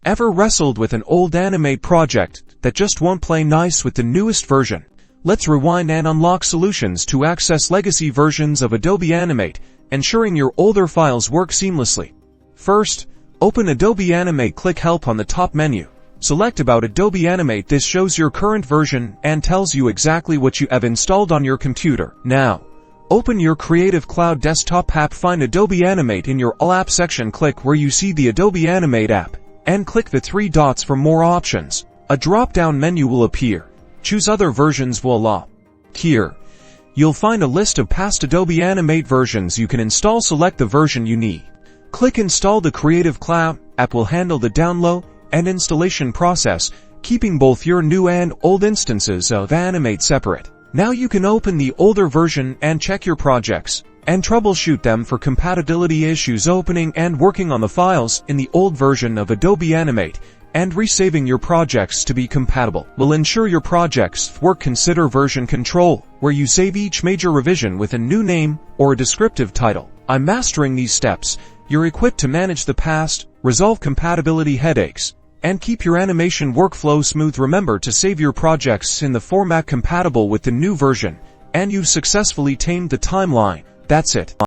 Ever wrestled with an old Animate project that just won't play nice with the newest version? Let's rewind and unlock solutions to access legacy versions of Adobe Animate, ensuring your older files work seamlessly. First, open Adobe Animate, click Help on the top menu. Select About Adobe Animate. This shows your current version and tells you exactly what you have installed on your computer. Now, open your Creative Cloud desktop app, find Adobe Animate in your All Apps section, click where you see the Adobe Animate app, and click the three dots for more options. A drop-down menu will appear. Choose Other Versions. Voila! Here, you'll find a list of past Adobe Animate versions you can install. Select the version you need. Click Install. The Creative Cloud app will handle the download and installation process, keeping both your new and old instances of Animate separate. Now you can open the older version and check your projects and troubleshoot them for compatibility issues. Opening and working on the files in the old version of Adobe Animate and resaving your projects to be compatible will ensure your projects work. Consider version control, where you save each major revision with a new name or a descriptive title. By mastering these steps, you're equipped to manage the past, resolve compatibility headaches, and keep your animation workflow smooth. Remember to save your projects in the format compatible with the new version, and you've successfully tamed the timeline. That's it.